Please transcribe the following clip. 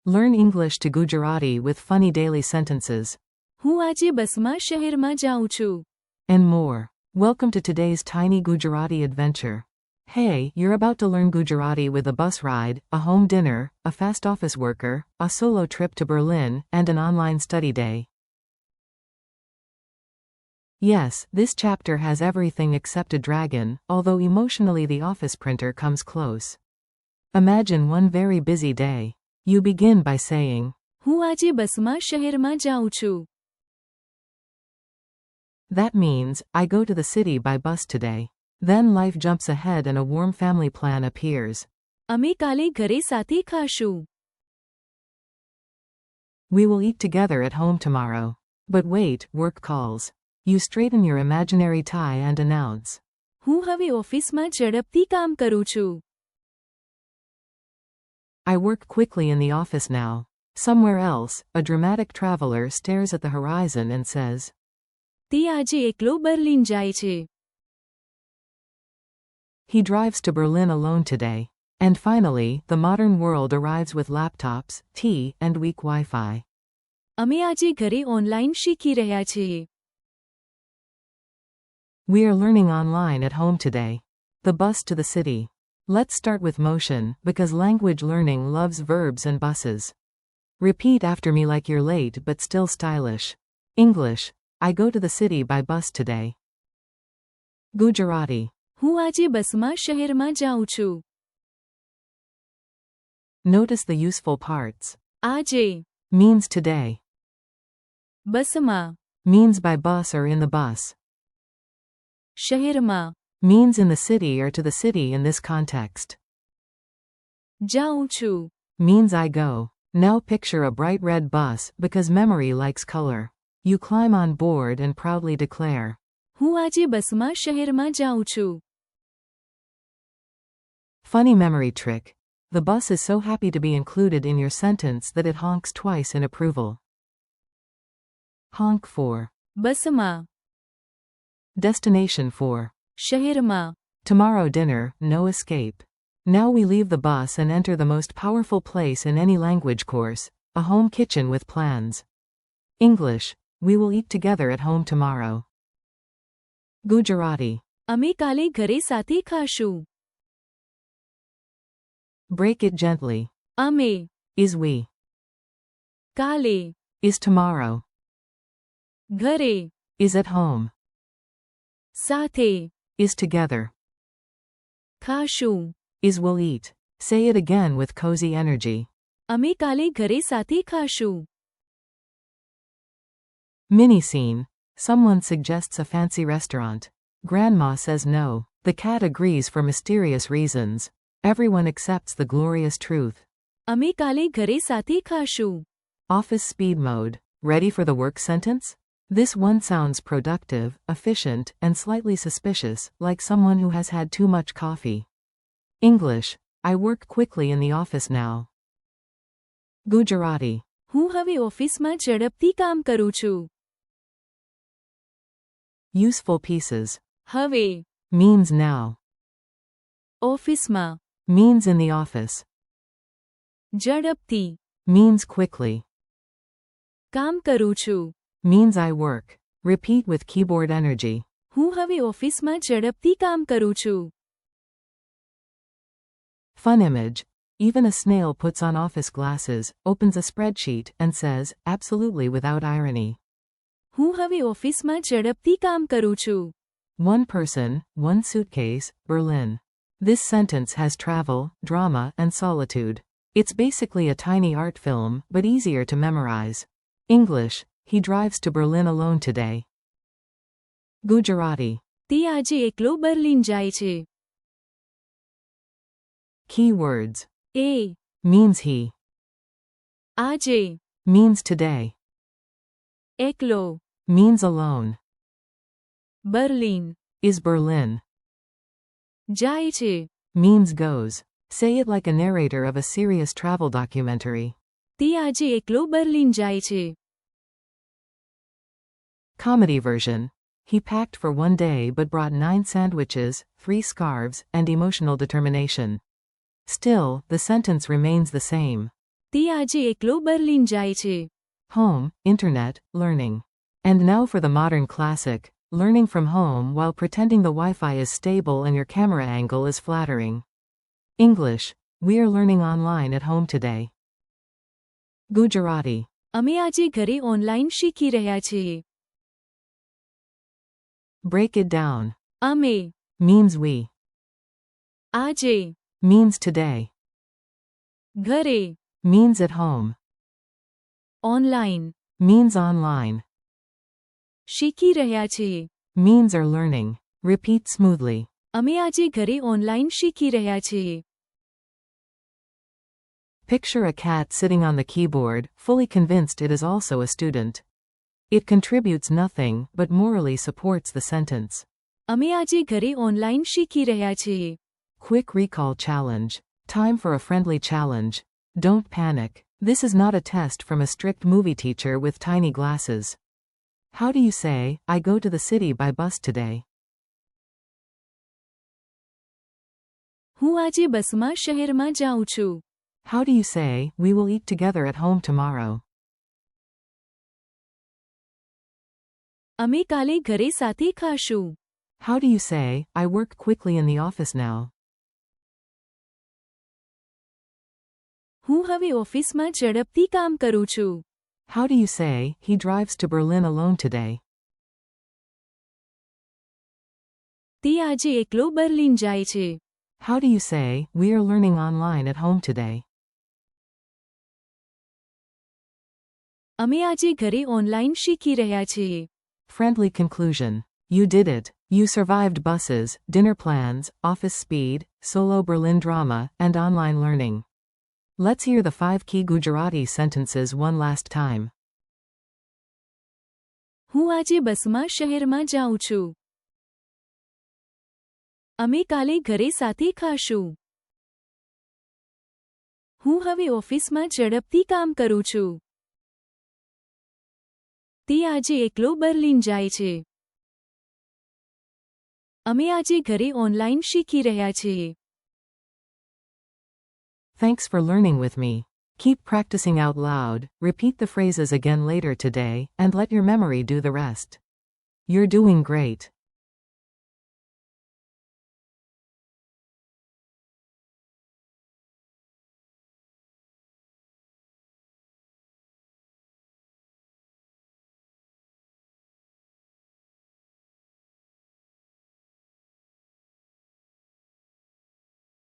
Learn English to Gujarati with funny daily sentences. હું આજે બસમાં શહેરમાં જાઉં છું. And more. Welcome to today's tiny Gujarati adventure. Hey, you're about to learn Gujarati with a bus ride, a home dinner, a fast office worker, a solo trip to Berlin, and an online study day. Yes, this chapter has everything except a dragon, although emotionally the office printer comes close. Imagine one very busy day. You begin by saying, હું આજે બસમાં શહેરમાં જાઉં છું. That means, I go to the city by bus today. Then life jumps ahead and a warm family plan appears. અમે કાલે ઘરે સાથે ખાશું. We will eat together at home tomorrow. But wait, work calls. You straighten your imaginary tie and announce. હું હવે ઓફિસમાં ઝડપથી કામ કરું છું. I work quickly in the office now. Somewhere else, a dramatic traveler stares at the horizon and says, તે આજે એકલો બર્લિન જાય છે. He drives to Berlin alone today. And finally, the modern world arrives with laptops, tea, and weak Wi-Fi. અમે આજે ઘરે online શીખી રહ્યા છીએ. We are learning online at home today. The bus to the city. Let's start with motion, because language learning loves verbs and buses. Repeat after me like you're late but still stylish. English. I go to the city by bus today. Gujarati. હું આજે બસમાં શહેરમાં જાઉં છું. Notice the useful parts. આજે Means today. બસમાં Means by bus or in the bus. શહેરમાં Means in the city or to the city in this context. જાઉં છું. Means I go. Now picture a bright red bus, because memory likes color. You climb on board and proudly declare, હું આજે બસમાં શહેરમાં જાઉં છું. Funny memory trick. The bus is so happy to be included in your sentence that it honks twice in approval. Honk for. બસમાં Destination for. શહેરમાં Tomorrow dinner, no escape. Now we leave the bus and enter the most powerful place in any language course, a home kitchen with plans. English. We will eat together at home tomorrow. Gujarati. અમે કાલે ઘરે સાથે ખાશું. Break it gently. અમે Is we. કાલે Is tomorrow. ઘરે Is at home. સાથે Is together. ખાશું. Is will eat. Say it again with cozy energy. અમે કાલે ઘરે સાથે ખાશું. Mini scene. Someone suggests a fancy restaurant. Grandma says no. The cat agrees for mysterious reasons. Everyone accepts the glorious truth. અમે કાલે ઘરે સાથે ખાશું. Office speed mode. Ready for the work sentence? This one sounds productive, efficient, and slightly suspicious, like someone who has had too much coffee. English. I work quickly in the office now. Gujarati. હું હવે ઓફિસમાં ઝડપથી કામ કરું છું. Useful pieces. હવે Means now. ઓફિસમાં Means in the office. ઝડપથી Means quickly. કામ કરું છું. Means I work. Repeat with keyboard energy. હું હવે ઓફિસમાં ઝડપથી કામ કરું છું. Fun image. Even a snail puts on office glasses, opens a spreadsheet, and says, absolutely without irony. હું હવે ઓફિસમાં ઝડપથી કામ કરું છું. One person, one suitcase, Berlin. This sentence has travel, drama, and solitude. It's basically a tiny art film, but easier to memorize. English. He drives to Berlin alone today. Gujarati. તે આજે એકલો બર્લિન જાય છે. Keywords. A Means he. આજે Means today. એકલો Means alone. Berlin Is Berlin. જાય છે. Means goes. Say it like a narrator of a serious travel documentary. તે આજે એકલો બર્લિન જાય છે. Comedy version. He packed for one day but brought 9 sandwiches, 3 scarves, and emotional determination. Still, the sentence remains the same. તે આજે એકલો Berlin જાય છે. Home, internet, learning. And now for the modern classic, learning from home while pretending the Wi-Fi is stable and your camera angle is flattering. English. We are learning online at home today. Gujarati. અમે આજે ઘરે online શીખી રહ્યા છીએ. Break it down. અમે Means we. આજે Means today. ઘરે Means at home. Online Means online. શીખી રહ્યા છીએ. Means are learning. Repeat smoothly. અમે આજે ઘરે ઓનલાઈન શીખી રહ્યા છીએ. Picture a cat sitting on the keyboard, fully convinced it is also a student. It contributes nothing, but morally supports the sentence. અમે આજે ઘરે ઓનલાઈન શીખી રહ્યા છીએ. Quick recall challenge. Time for a friendly challenge. Don't panic. This is not a test from a strict movie teacher with tiny glasses. How do you say, I go to the city by bus today? હું આજે બસમાં શહેરમાં જાઉં છું. How do you say, we will eat together at home tomorrow? અમે કાલે ઘરે સાથે ખાશું. How do you say, I work quickly in the office now? હું હવે ઓફિસમાં ઝડપથી કામ કરું છું. How do you say, he drives to Berlin alone today? તે આજે એકલો બર્લિન જાય છે. How do you say, we are learning online at home today? અમે આજે ઘરે ઓનલાઈન શીખી રહ્યા છીએ. Friendly conclusion. You did it. You survived buses, dinner plans, office speed, solo Berlin drama, and online learning. Let's hear the 5 key Gujarati sentences one last time. હું આજે બસમાં શહેરમાં જાઉં છું. અમે કાલે ઘરે સાથે ખાશું. હું હવે ઓફિસમાં ઝડપથી કામ કરું છું. તે આજે એકલો બર્લિન જાય છે. અમે આજે ઘરે ઓનલાઈન શીખી રહ્યા છીએ. Thanks for learning with me. Keep practicing out loud, repeat the phrases again later today, and let your memory do the rest. You're doing great.